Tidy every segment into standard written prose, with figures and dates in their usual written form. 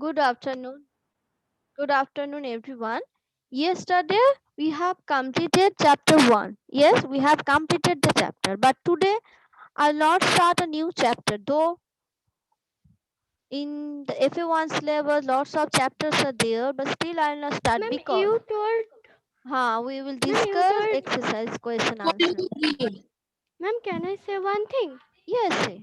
Good afternoon. Good afternoon, everyone. Yesterday we have completed chapter 1. Yes, we have completed the chapter. But today I'll not start a new chapter. Though in the FA1 syllabus lots of chapters are there, but still I'll not start Ma'am, because we will you discuss told, exercise question answer. ma'am, can I say one thing? Yes, say.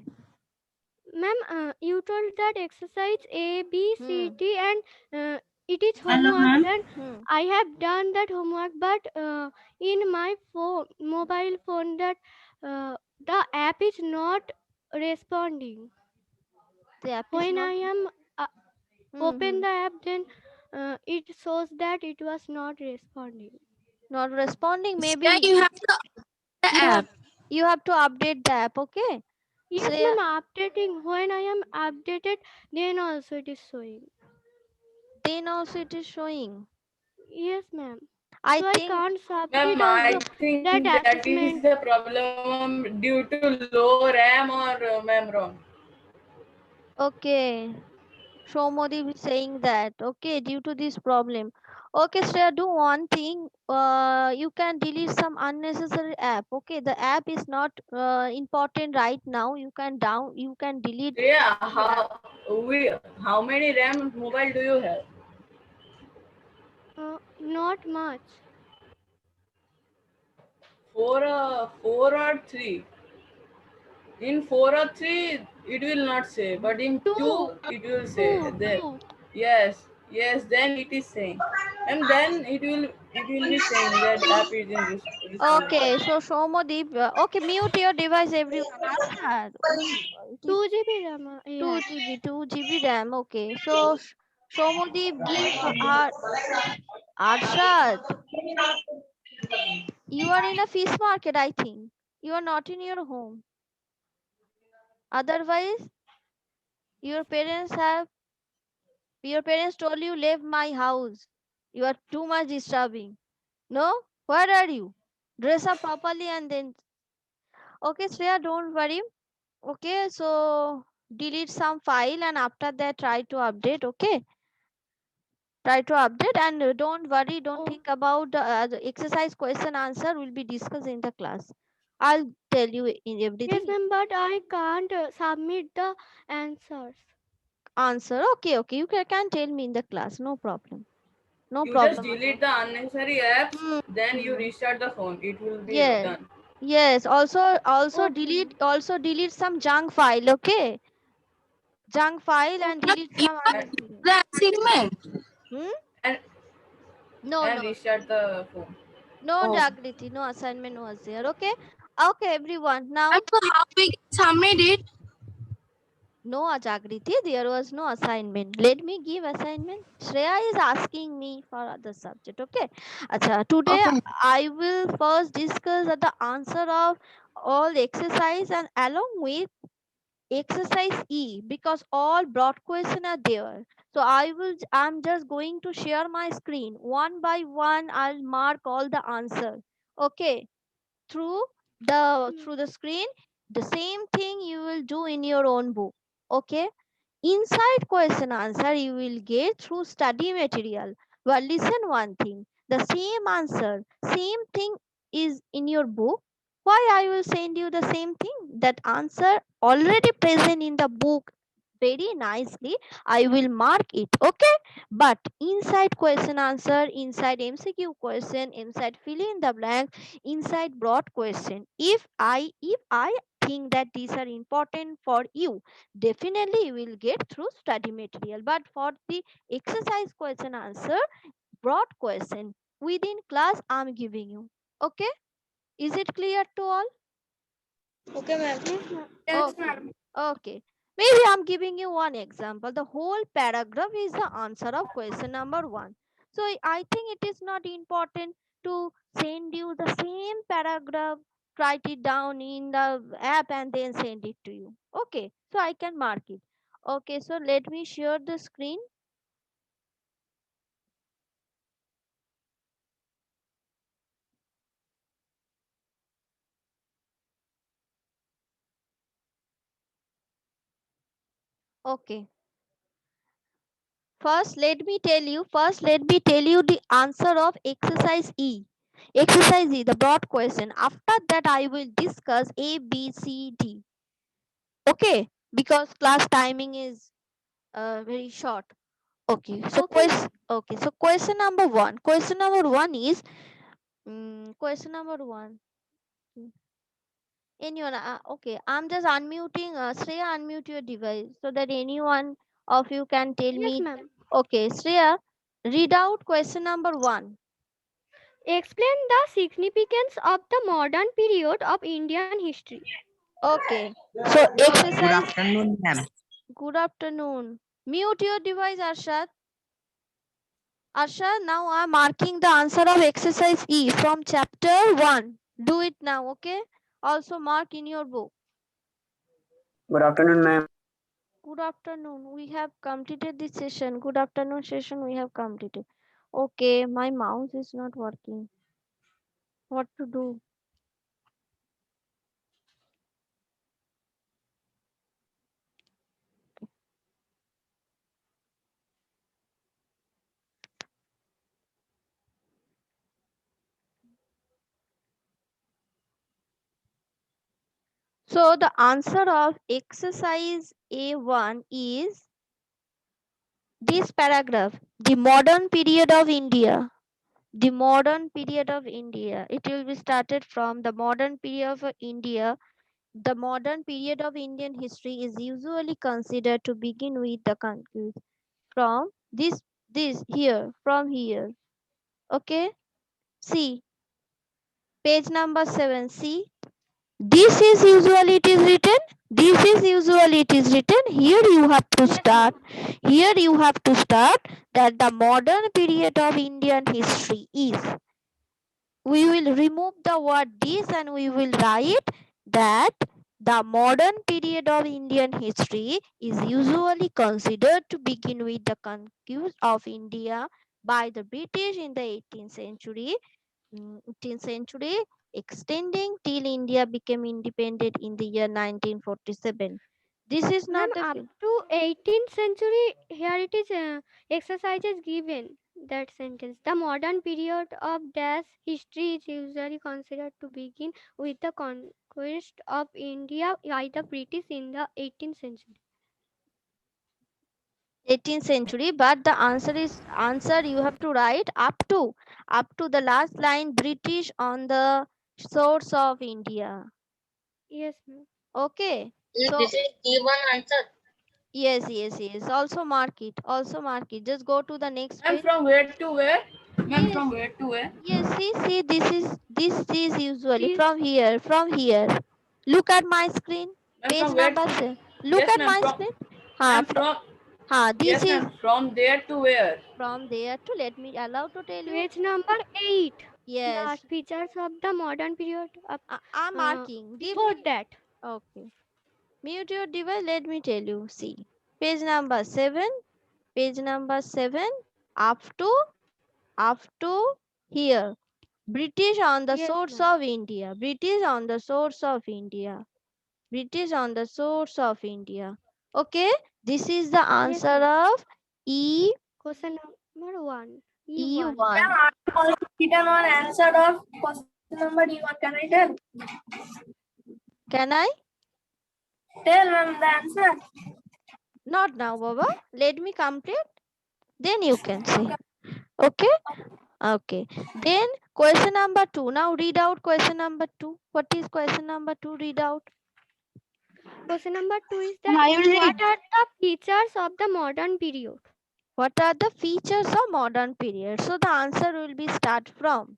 Ma'am, you told that exercise A, B, C, Hmm. D, and it is Hello, homework, ma'am. and Hmm. I have done that homework, but in my phone, mobile phone, that the app is not responding. The app is When not. I am open Hmm. the app, then it shows that it was not responding. Not responding. Yeah, Maybe you have to the you app. have you have to update the app. Okay. Yes, Say ma'am, updating. When I am updated, then also it is showing. then also it is showing. Yes, ma'am. I So I think can't Ma'am, submit I also think that that is the assessment. problem due to low RAM or ma'am wrong. okay. Shomodi is saying that okay due to this problem. Okay, Shreya, do one thing. You can delete some unnecessary app. Okay, the app is not important right now. You can delete Yeah, the app. how many RAM mobile do you have? Not much. Four or three. In 4 or 3 it will not say, but in Two, 2 it will say two, there. two. Yes, then it is saying, and then it will be saying that app is in responding. Okay, so Shomodeep, okay, mute your device, everyone. Arshad, it is 2 GB RAM I 2 have. GB, 2 GB RAM. Okay, so Shomodeep, give our Arshad. You are in a fish market, I think. You are not in your home. Otherwise, your parents have your parents told you leave my house. You are too much disturbing. No? Where are you? Dress up properly and then okay, Shreya, don't worry. Okay, so delete some file and after that try to update. Okay, try to update and don't worry, don't Oh, think about the exercise question answer will be discussed in the class. I'll tell you in yes, everything. ma'am, but I can't submit the answers. Answer. Okay, okay. You can tell me in the class. No problem. No You just problem at all. delete the unnecessary apps, Hmm. then you Hmm. restart the phone, it will be Yes. done. Yes. Okay, ma'am. Also delete some junk file. Okay. Junk file and Okay. But delete you some have and unnecessary. the assignment. Hmm? and, No, and no. restart the phone. No, Oh. Jagriti. No assignment was there. Okay. Okay, everyone. And Now, so how we can submit it? no, Jagriti. There was no assignment. Let me give assignment. Shreya is asking me for other subject. Okay. Acha, today Okay. I will first discuss the answer of all exercise and along with exercise E because all broad question are there. So I'm just going to share my screen one by one. I'll mark all the answer. Okay, through Hmm. the screen. The same thing you will do in your own book. Okay, inside question answer you will get through study material. But listen one thing, the same answer, same thing is in your book. Why I will send you the same thing? That answer already present in the book very nicely. I will mark it. Okay. But inside question answer, inside MCQ question, inside fill in the blank, inside broad question. If I think that these are important for you, definitely you will get through study material. But for the exercise question answer, broad question within class I'm giving you. Okay, is it clear to all? Okay, ma'am. Yes, ma'am. Yes, Okay, ma'am. okay. Maybe I'm giving you one example. The whole paragraph is the answer of question number one. So I think it is not important to send you the same paragraph, write it down in the app and then send it to you. Okay, so I can mark it. Okay, so let me share the screen. Okay, First, let me tell you the answer of exercise E. Exercise E, the broad question. After that, I will discuss A, B, C, D. Okay, because class timing is very short. Okay, so Okay, ma'am. question number one. Question number one is question number one. Anyone? Okay, I'm just unmuting. Shreya, unmute your device so that anyone of you can tell Yes, me. ma'am. Okay, Shreya, read out question number one. Explain the significance of the modern period of Indian history. Okay, so Good exercise. afternoon, ma'am. Good afternoon. Mute your device, Arshad. Arshad, now I'm marking the answer of exercise E from chapter 1. Do it now, okay? Also mark in your book. Good afternoon, ma'am. Good afternoon. We have completed this session. Good afternoon session we have completed. Okay, my mouse is not working. What to do? So the answer of exercise A1 is this paragraph. The modern period of India. The modern period of India. It will be started from the modern period of India. The modern period of Indian history is usually considered to begin with the conquest from this here from here. Okay, see page number 7. See, this is usually it is written. This is usually it is written. Here you have to Yes, start. ma'am. Here you have to start that the modern period of Indian history is. We will remove the word this and we will write that the modern period of Indian history is usually considered to begin with the conquest of India by the British in the 18th century, extending till India became independent in the year 1947. This is Ma'am, not the up to 18th century, here it is exercises given that sentence. The modern period of dash history is usually considered to begin with the conquest of India by the British in the 18th century. 18th century, but the answer you have to write up to the last line, British on the shores of India. Yes, ma'am. Okay, Is so this is given answer? yes, also mark it, just go to the next Ma'am, page. from where to where? Ma'am, Yes, from where to where? yes, see, this is usually This from here. Look at my screen, Ma'am, page from where number to? 7. Look Yes, at ma'am. my From screen. ma'am from This yes, is ma'am. From there to where? from there to, let me allow to tell you. page number 8. The Yes, features of the modern period of, I'm marking, give before me. that. Okay, mute your device, let me tell you. See, page number 7, up to here. British on the Yes, shores ma'am. of India. British on the shores of India. British on the shores of India. Okay, this is the Yes, answer ma'am. of E Question number 1. E1. E1. Also written on answer of question number D1. Can I tell? Can I? Tell ma'am the answer. Not now, Baba. Let me complete. Then you can say. Okay. Okay. Then question number 2. Now read out question number 2. What is question number 2? Read out. Question number 2 is that I will read. what are the features of the modern period? What are the features of modern period? So the answer will be start from.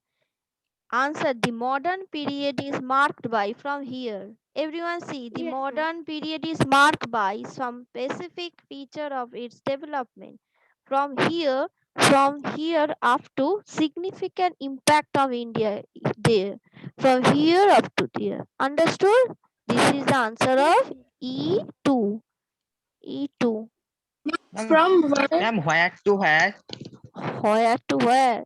Answer, the modern period is marked by, from here. Everyone see, the Yes, ma'am. modern period is marked by some specific feature of its development. From here up to significant impact of India there. From here up to there. Understood? This is the answer Yes, of ma'am. E2. E2. From where? Ma'am, where to where? Where to where?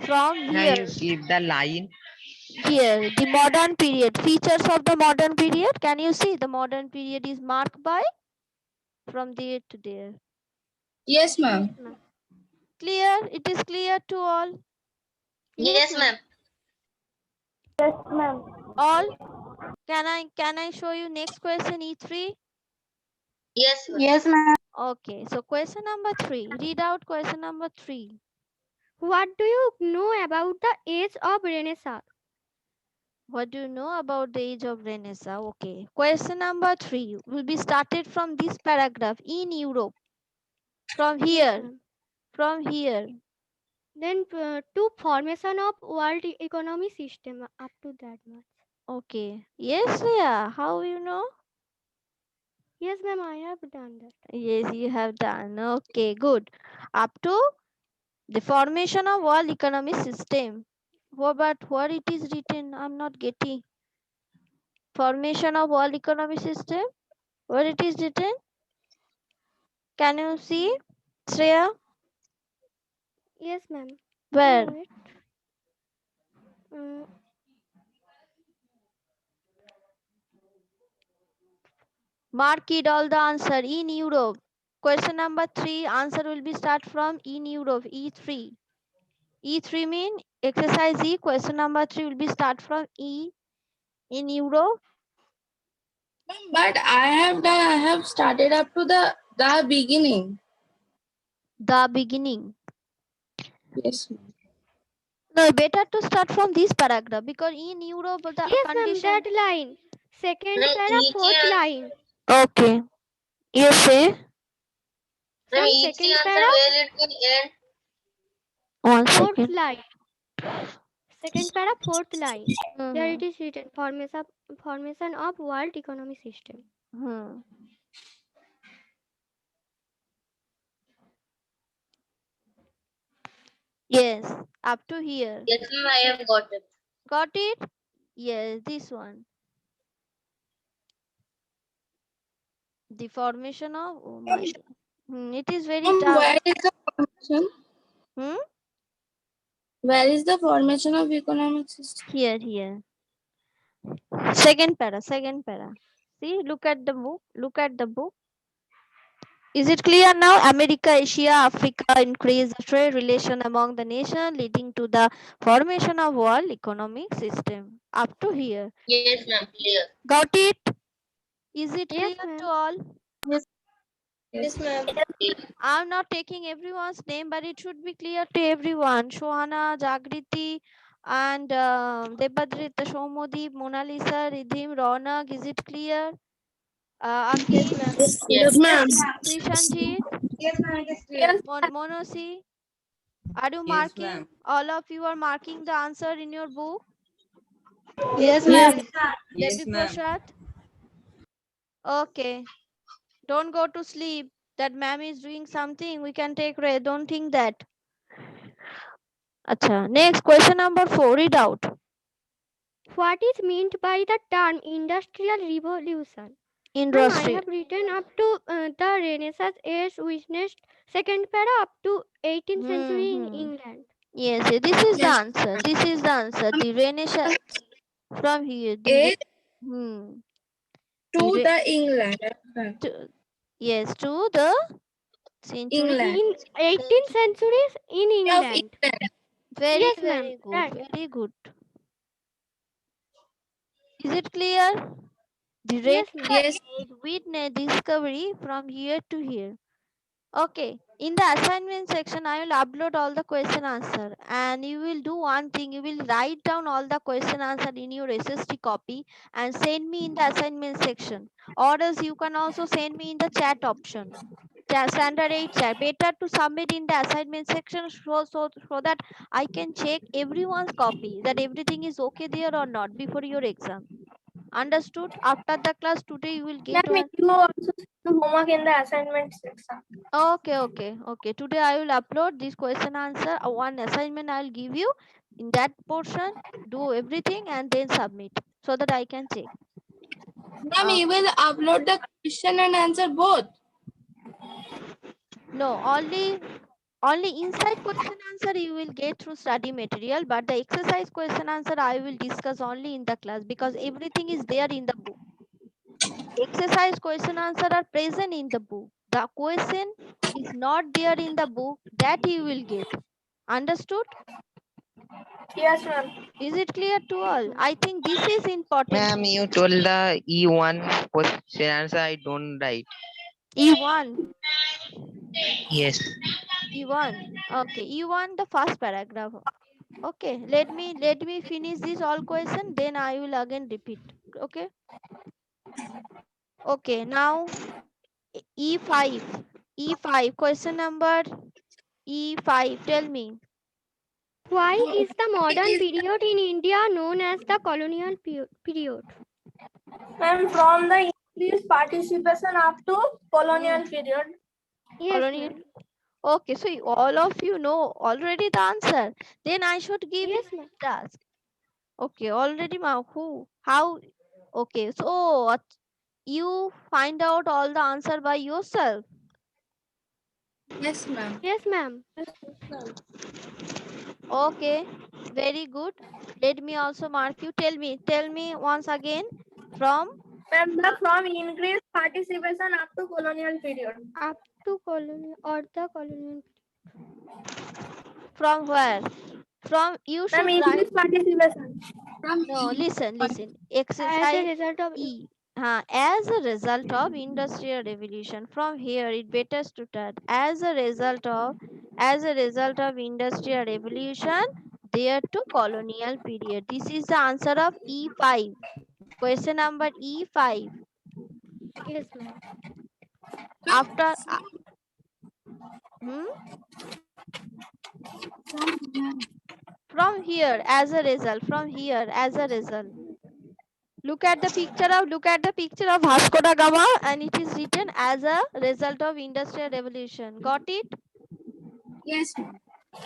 From Now here. you give the line. Here, the modern period. Features of the modern period. Can you see the modern period is marked by from there to there? Yes, ma'am. Yes, ma'am. Clear? It is clear to all? Yes, ma'am. Yes, ma'am. All? Can I show you next question, E3? Yes, ma'am. Okay, so question number 3. Read out question number 3. What do you know about the age of Renaissance? What do you know about the age of Renaissance? Okay. Question number 3 will be started from this paragraph. In Europe. From Yes, here. ma'am. From here. Then to formation of world economy system up to that much. Okay. Yes, Leah. How you know? Yes, ma'am, I have done that. Yes, you have done. Okay, good. Up to the formation of world economic system. What but what it is written? I'm not getting. Formation of world economic system. What it is written? Can you see, Shreya? Yes, ma'am. Where? Wait. Uh, Mark it all the answer in Europe. Question number 3 answer will be start from in Europe. E3. E3 mean exercise E. Question number 3 will be start from E in Europe. But I have started up to the beginning. The beginning. Yes, ma'am. No, better to start from this paragraph because in Europe the yes, ma'am, condition. that line. Second para, fourth line. Okay. Yes, say. From second para, One fourth second. line. Second para, fourth line. There it Mhm. is written formation of world economy system. Hmm. Yes, up to here. Yes, ma'am, I have got it. Got it? Yes, this one. The formation of, oh my God. It is very Ma'am, tough. where is the formation? Hmm? Where is the formation of economic system? Here. Second para. See, look at the book. Look at the book. Is it clear now? America, Asia, Africa increase the trade relation among the nations, leading to the formation of world economic system. Up to here. Yes, ma'am, clear. Got it? Is it Yes, clear to ma'am. all? Yes, ma'am. I'm not taking everyone's name, but it should be clear to everyone. Shohana, Jagriti, and Debadrit, Shomodip, Mona Lisa, Ridhim, Ronak. Is it clear? Ankit, Yes, ma'am. Krishanjit, Yes, ma'am, it is clear. Monosi. Are you Yes, marking? ma'am. All of you are marking the answer in your book. Yes, Yes. ma'am. Yes, Devi ma'am. Prasad. Okay. Don't go to sleep. That ma'am is doing something. We can take rest. Don't think that. Acha. Next question number 4. Read out. What is meant by the term industrial revolution? Ma'am, I Industry. have written up to the Renaissance age witnessed second para up to 18th century in Hmm. England. Yes, this is the Yes. answer. This is the answer. The Renaissance from here. A Hmm. to The the England. to, yes, to the century. England. In 18th centuries in Of England. England. Very, Yes, ma'am. very good. Right. Very good. Is it clear? The Yes, ma'am. Yes. Renaissance witness discovery from here to here. Okay. In the assignment section, I will upload all the question answer, and you will do one thing. You will write down all the question answer in your SST copy and send me in the assignment section. Or else you can also send me in the chat option. Standard 8 chat. Better to submit in the assignment section so that I can check everyone's copy that everything is okay there or not before your exam. Understood? After the class today, you will get Ma'am, one. you also send the homework in the assignment section. Okay. Today I will upload this question answer. One assignment I will give you. In that portion, do everything and then submit so that I can check. Ma'am, you will upload the question and answer both. No, only inside question answer you will get through study material, but the exercise question answer I will discuss only in the class because everything is there in the book. Exercise question answer are present in the book. The question is not there in the book, that you will get. Understood? Yes, ma'am. Is it clear to all? I think this is important. Ma'am, you told the E1 question answer. I don't write. E1. Yes. E1. Okay, E1 the first paragraph. Okay, let me finish this all question, then I will again repeat. Okay. Okay, now E5. E5 question number E5. Tell me. Why is the modern period in India known as the colonial period? Ma'am, from the increased participation up to colonial period. Yes, Colonial. ma'am. Okay, so all of you know already the answer. Then I should give Yes, you ma'am. task. Okay, already ma who how? Okay, so you find out all the answer by yourself. Yes, ma'am. Yes, ma'am. Okay, very good. Let me also mark you. Tell me once again from Ma'am, the from increased participation up to colonial period. Up to colonial or the colonial. from where? From you Ma'am, should write. increased participation. From No, listen. As a Exercise result of E. As a result of industrial revolution. From here, it better to start. As a result of industrial revolution, there to colonial period. This is the answer of E5. Question number E5. yes, ma'am. After hmm? From here, as a result. From here, as a result. Look at the picture of Vasco da Gama, and it is written as a result of industrial revolution. Got it? yes, ma'am.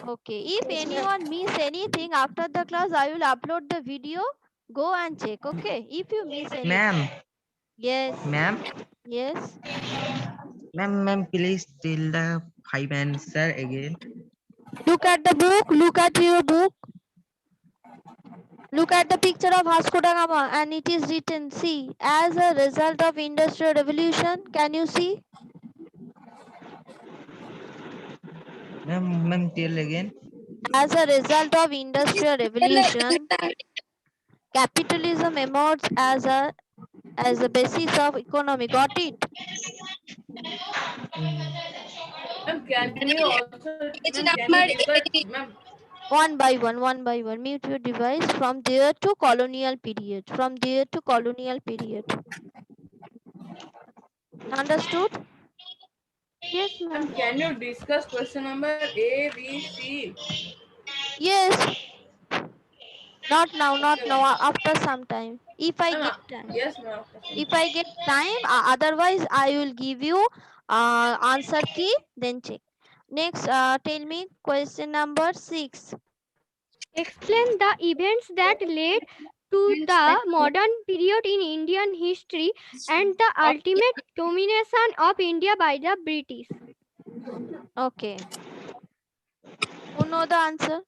Okay. If anyone miss anything after the class, I will upload the video. Go and check. Okay. If you miss anything. Ma'am, Yes. ma'am, Yes. ma'am, please tell the 5 answer again. Look at the book. Look at your book. Look at the picture of Vasco da Gama, and it is written, see, as a result of industrial revolution. Can you see? Ma'am, tell again. As a result of industrial revolution, capitalism emerged as a basis of economy. Got it? Ma'am, can you also, Page ma'am, can you number give that, 8. ma'am? One by one. Mute your device. From there to colonial period. From there to colonial period. Understood? Yes, Ma'am, ma'am. can you discuss question number A, B, C? Yes. Not now. Not Okay, now. ma'am. After some time. If I Ma'am, get time. yes, ma'am. If I get time. Otherwise, I will give you answer key. Then check. Next, tell me question number 6. Explain the events that led to the modern period in Indian history and the ultimate domination of India by the British. Okay. Who know the answer?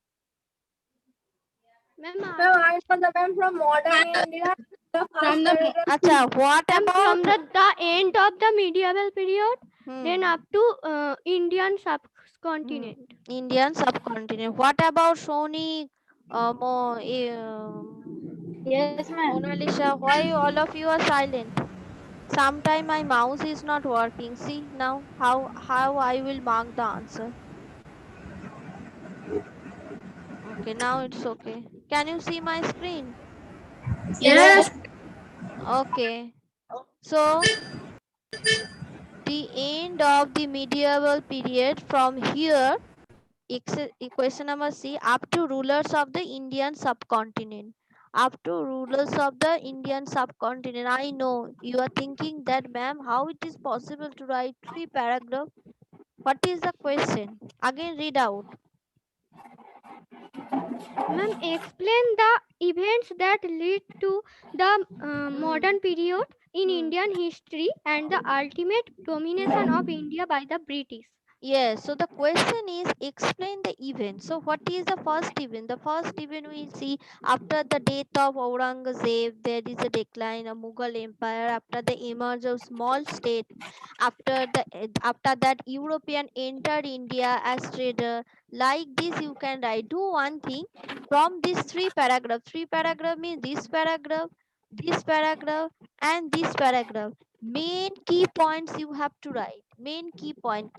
Ma'am, Ma'am, I know the ma'am from modern India. The From first the paragraph. Acha, what ma'am, about? from the end of the medieval period, Hmm. then up to Indian subcontinent. Indian subcontinent. What about Sony? Yes, ma'am. Mona Lisa, why all of you are silent? Sometime my mouse is not working. See now how I will mark the answer. Okay, now it's okay. Can you see my screen? Yes. Okay. So the end of the medieval period from here, question number C, up to rulers of the Indian subcontinent. Up to rulers of the Indian subcontinent. I know you are thinking that, ma'am, how it is possible to write 3 paragraphs? What is the question? Again, read out. Ma'am, explain the events that lead to the modern period in Hmm. Indian history and the ultimate domination of India by the British. Yes, so the question is explain the event. So what is the first event? The first event we see after the death of Aurangzeb, there is a decline of Mughal Empire. After the emerge of small state, after that European entered India as trader. Like this, you can write. Do one thing from these three paragraphs. Three paragraph means this paragraph, and this paragraph. Main key points you have to write. Main key point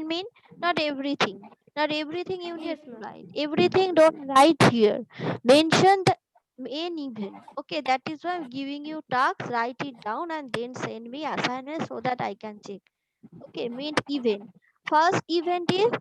mean not everything, not everything you need Yes, to ma'am. write, everything don't write here. Mention the main event. Okay, that is why I'm giving you tasks. Write it down and then send me assignment so that I can check. Okay, main event. First event is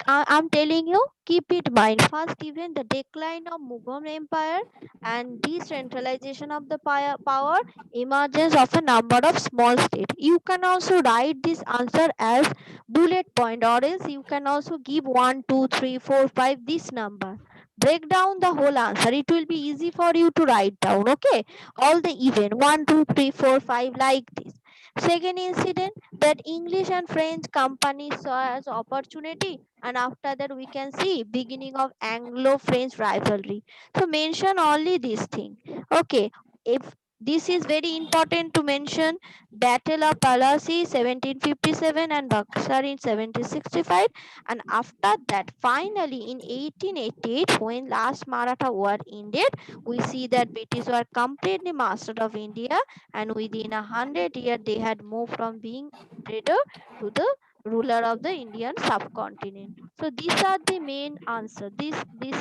I'm telling you, keep it mind. First event, the decline of Mughal Empire and decentralization of the power, emergence of a number of small states. You can also write this answer as bullet point, or else you can also give 1, 2, 3, 4, 5 this number. Break down the whole answer. It will be easy for you to write down. Okay, all the event 1, 2, 3, 4, 5 like this. Second incident, that English and French companies saw as opportunity, and after that we can see beginning of Anglo-French rivalry. So mention only this thing. Okay, if this is very important to mention, Battle of Plassey 1757 and Buxar in 1765, and after that finally in 1888 when last Maratha war ended, we see that British were completely master of India, and within 100 years they had moved from being trader to the ruler of the Indian subcontinent. So these are the main answer. This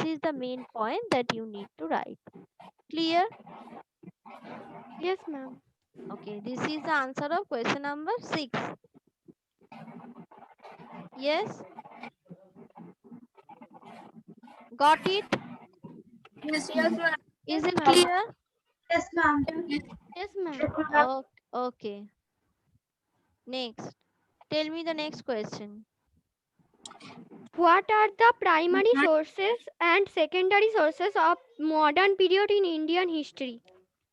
is the main point that you need to write. Clear? Yes, ma'am. Okay, this is the answer of question number 6. Yes, got it? Yes, Yes, ma'am. ma'am. Is Yes, it ma'am. clear? Yes, ma'am. Yes, ma'am. Okay. Next, tell me the next question. What are the primary sources and secondary sources of modern period in Indian history?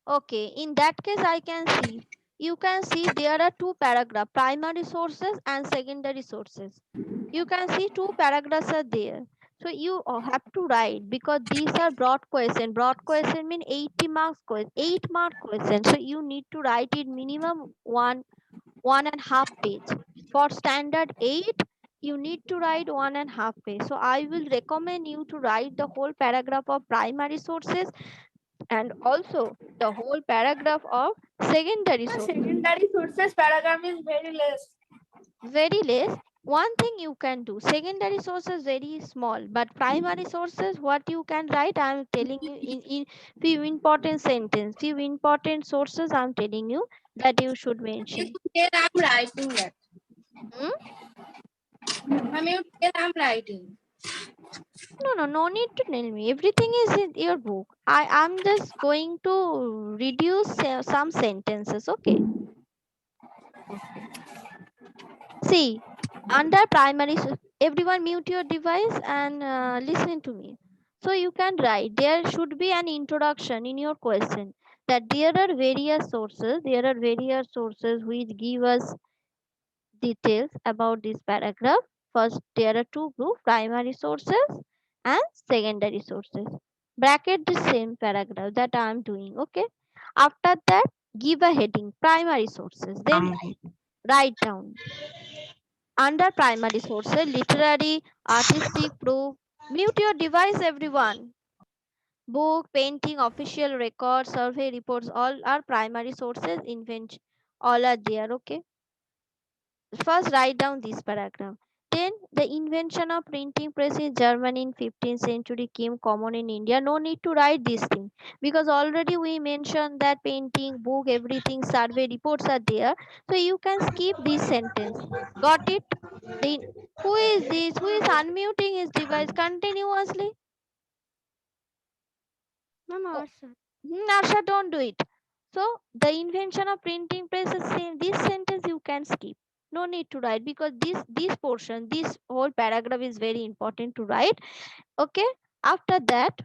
Okay, in that case, I can see. You can see there are two paragraphs, primary sources and secondary sources. You can see two paragraphs are there. So you have to write because these are broad question. Broad question mean 80 marks question, 8 mark question. So you need to write it minimum one and half page. For standard 8, you need to write 1.5 page. So I will recommend you to write the whole paragraph of primary sources and also the whole paragraph of secondary The sources. secondary sources paragraph is very less. Very less. One thing you can do, secondary sources very small, but primary sources what you can write, I'm telling you in few important sentence, few important sources I'm telling you that you should mention. Here I'm writing that. Hmm? Ma'am, here I'm writing. No need to tell me, everything is in your book. I'm just going to reduce some sentences. Okay, see, under primary, everyone mute your device and listen to me. So you can write, there should be an introduction in your question that there are various sources which give us details about this paragraph. First, there are two groups, primary sources and secondary sources. Bracket the same paragraph that I am doing. Okay. After that, give a heading, primary sources. Then Um, write down under primary sources, literary, artistic proof. Mute your device, everyone. Book, painting, official records, survey reports, all are primary sources. Invention, all are there. Okay. First, write down this paragraph. Then, the invention of printing press in Germany in 15th century came common in India. No need to write this thing because already we mentioned that painting, book, everything, survey reports are there. So you can skip this sentence. Got it? Then, who is this? Who is unmuting his device continuously? Ma'am, Oh, Arsa. Narsha, don't do it. So the invention of printing press is same. This sentence you can skip. No need to write because this portion, this whole paragraph is very important to write. Okay. After that,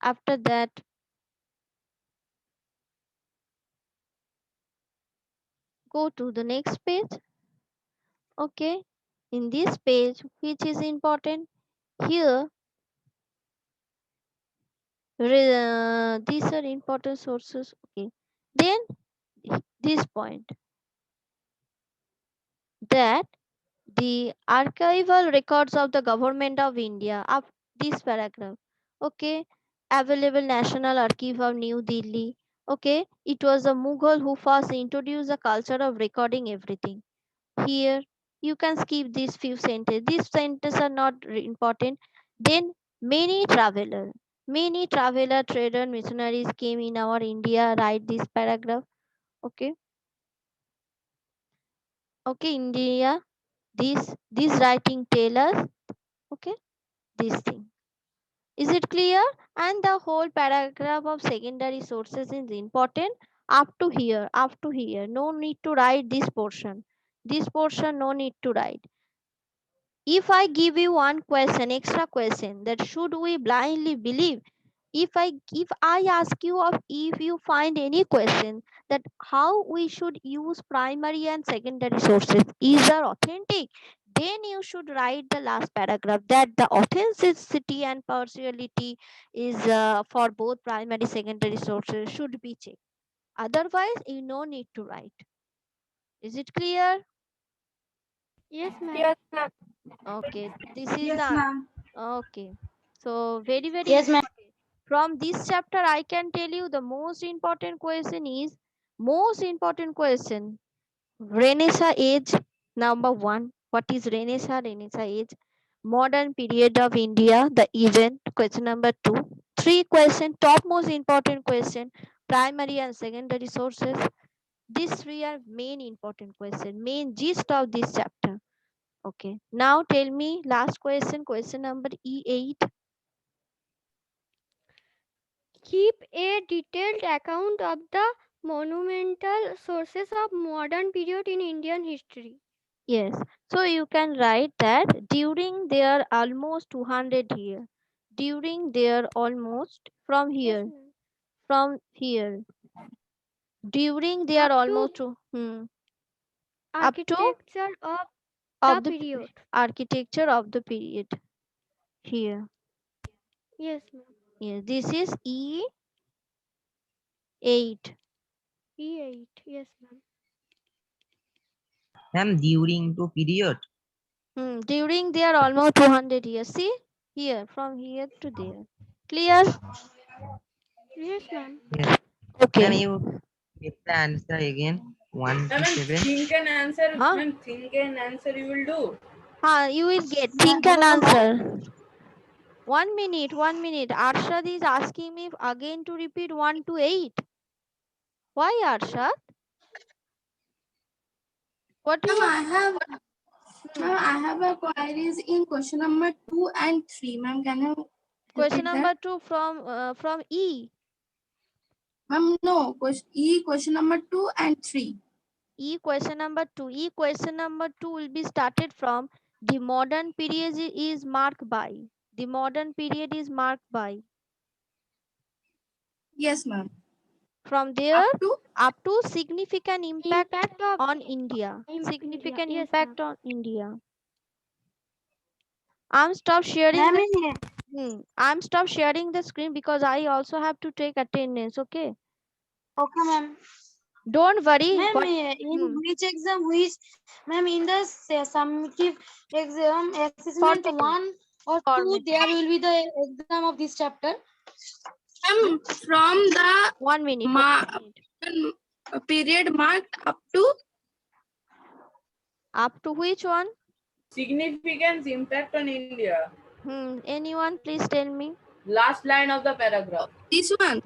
after that, go to the next page. Okay. in this page, which is important here. These are important sources. Okay, then this point, that the archival records of the government of India, up this paragraph, okay, available National Archive of New Delhi. Okay, it was a Mughal who first introduced the culture of recording everything. Here you can skip these few sentences. These sentences are not important. Then many traveler, trader, missionaries came in our India. Write this paragraph. Okay, okay, India. This writing tell us. Okay, this thing. Is it clear? And the whole paragraph of secondary sources is important up to here. Up to here. No need to write this portion. This portion no need to write. If I give you one question, extra question, that should we blindly believe? If I ask you of if you find any question that how we should use primary and secondary sources is are authentic, then you should write the last paragraph that the authenticity and partiality is for both primary secondary sources should be checked. Otherwise, you no need to write. Is it clear? Yes, ma'am. Yes, ma'am. Okay, this is Yes, the ma'am. okay. So very Yes, ma'am. important. From this chapter, I can tell you the most important question is Renaissance age. Number one, what is Renaissance? Renaissance age, modern period of India, the event. Question number two. Three question, top most important question, primary and secondary sources. These three are main important question, main gist of this chapter. Okay. Now tell me last question number E8. Keep a detailed account of the monumental sources of modern period in Indian history. Yes. So you can write that during their almost 200 year. During their almost from Yes, here. ma'am. From here. During their Up to almost up to architecture of the of the period. architecture of the period. Here. Yes, ma'am. Yes. This is E8. E8. Yes, ma'am. Ma'am, during to period. During their almost 200 years. See? Here. From here to there. Clear? Yes, ma'am. Yes. Ma'am, Okay. you get the answer again. 1 to Ma'am, 7. think and answer. Huh? Ma'am, think and answer you will do. You will get think and answer. 1 minute, 1 minute. Arshad is asking me again to repeat 1 to 8. Why, Arshad? What you Ma'am, want? I have Hmm. ma'am, I have a queries in question number 2 and 3. Ma'am, can you Question repeat that? number 2 from E. Ma'am, no. Question number 2 and 3. E question number 2. E question number 2 will be started from the modern period is marked by. The modern period is marked by. Yes, ma'am. From there Up to up to significant impact Impact of on India. India. Significant Yes, impact ma'am. on India. I'm stop sharing the I'm stop sharing the screen because I also have to take attendance. Okay. Okay, ma'am. Don't worry. Ma'am, What? in which exam, ma'am, in the summative exam assessment Forget it. 1 or 2, Forget. there will be the exam of this chapter. ma'am, from the 1 minute. ma- 1 minute. period marked up to Up to which one? Significance impact on India. Anyone please tell me? Last line of the paragraph. this one.